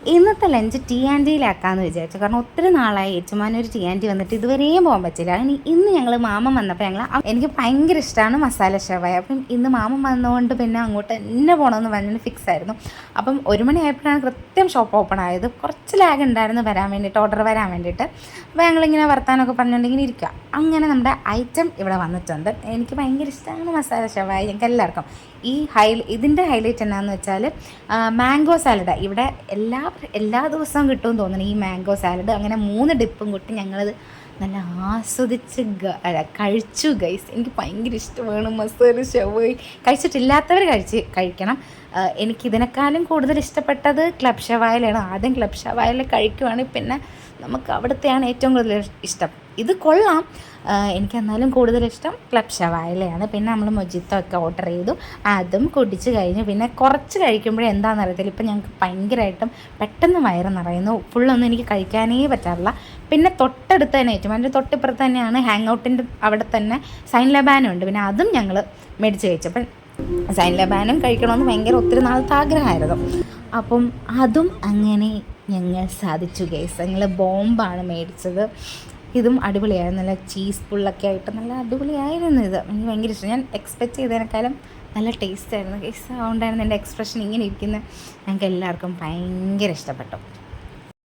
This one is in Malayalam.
ഇന്നത്തെ ലഞ്ച് ടി ആൻഡ് ടിയിലാക്കാമെന്ന് വിചാരിച്ചു. കാരണം ഒത്തിരി നാളായി ഏറ്റുമാനൂർ ടി ആൻഡ് ടി വന്നിട്ട് ഇതുവരെയും പോകാൻ പറ്റില്ല. ഇന്ന് ഞങ്ങൾ മാമൻ വന്നപ്പോൾ എനിക്ക് ഭയങ്കര ഇഷ്ടമാണ് മസാല ഷവായ. അപ്പം ഇന്ന് മാമൻ വന്നതുകൊണ്ട് പിന്നെ അങ്ങോട്ട് തന്നെ പോകണമെന്ന് പറഞ്ഞിട്ട് ഫിക്സ് ആയിരുന്നു. അപ്പം 1 മണിയായപ്പോഴാണ് കൃത്യം ഷോപ്പ് ഓപ്പൺ ആയത്. കുറച്ച് ലാഗ് ഉണ്ടായിരുന്നു വരാൻ വേണ്ടിയിട്ട്, ഓർഡർ വരാൻ വേണ്ടിയിട്ട്. അപ്പോൾ ഞങ്ങളിങ്ങനെ വർത്താനമൊക്കെ പറഞ്ഞുകൊണ്ടിങ്ങനെ ഇരിക്കുക. അങ്ങനെ നമ്മുടെ ഐറ്റം ഇവിടെ വന്നിട്ടുണ്ട്. എനിക്ക് ഭയങ്കര ഇഷ്ടമാണ് മസാല ഷവായ. ഞങ്ങൾക്ക് എല്ലാവർക്കും ഇതിൻ്റെ ഹൈലൈറ്റ് എന്നാന്ന് വെച്ചാൽ മാംഗോ സാലഡ്. ഇവിടെ എല്ലാ ദിവസവും കിട്ടുമെന്ന് തോന്നുന്നു ഈ മാംഗോ സാലഡ്. അങ്ങനെ 3 ഡിപ്പും കൂട്ടി ഞങ്ങളത് നല്ല ആസ്വദിച്ച് കഴിച്ചു ഗൈസ്. എനിക്ക് ഭയങ്കര ഇഷ്ടമാണ് മസാല ഷവായി. കഴിച്ചിട്ടില്ലാത്തവർ കഴിക്കണം. എനിക്കിതിനേക്കാളും കൂടുതൽ ഇഷ്ടപ്പെട്ടത് ക്ലബ് ഷവായിലാണ്. ആദ്യം ക്ലബ് ഷവായിൽ കഴിക്കുവാണെങ്കിൽ പിന്നെ നമുക്ക് അവിടുത്തെയാണ് ഏറ്റവും കൂടുതൽ ഇഷ്ടം. ഇത് കൊള്ളാം, എനിക്ക് എന്നാലും കൂടുതലിഷ്ടം ക്ലബ് ഷവായിലയാണ്. പിന്നെ നമ്മൾ മൊജിത്തോ ഒക്കെ ഓർഡർ ചെയ്തു, അതും കുടിച്ച് കഴിഞ്ഞു. പിന്നെ കുറച്ച് കഴിക്കുമ്പോഴേ എന്താണെന്ന് അറിയത്തില്ല, ഇപ്പം ഞങ്ങൾക്ക് ഭയങ്കരമായിട്ടും പെട്ടെന്ന് വയറ് നിറയുന്നു. ഫുള്ളൊന്നും എനിക്ക് കഴിക്കാനേ പറ്റാറില്ല. പിന്നെ തൊട്ടടുത്ത് തന്നെ അതിൻ്റെ തൊട്ടിപ്പുറത്ത് തന്നെയാണ് ഹാങ് ഔട്ടിൻ്റെ അവിടെ തന്നെ സൈൻ ലബാനും ഉണ്ട്. പിന്നെ അതും ഞങ്ങൾ മേടിച്ച് കഴിച്ചു. അപ്പം സൈൻ ലബാനും കഴിക്കണമെന്ന് ഭയങ്കര ഒത്തിരി നാളത്തെ ആഗ്രഹമായിരുന്നു. അപ്പം അതും അങ്ങനെ ഞങ്ങൾ സാധിച്ചു ഗൈസ്. ഞങ്ങൾ ബോംബാണ് മേടിച്ചത്. ഇതും അടിപൊളിയായിരുന്നു. നല്ല ചീസ് പുള്ളൊക്കെ ആയിട്ട് നല്ല അടിപൊളിയായിരുന്നു. ഇത് എനിക്ക് ഭയങ്കര ഇഷ്ടം. ഞാൻ എക്സ്പെക്റ്റ് ചെയ്തതിനേക്കാളും നല്ല ടേസ്റ്റ് ആയിരുന്നു ഗൈസ്. അതുകൊണ്ടായിരുന്നു എൻ്റെ എക്സ്പ്രഷൻ ഇങ്ങനെ ഇരിക്കുന്നത്. ഞങ്ങൾക്ക് എല്ലാവർക്കും ഭയങ്കര ഇഷ്ടപ്പെട്ടു.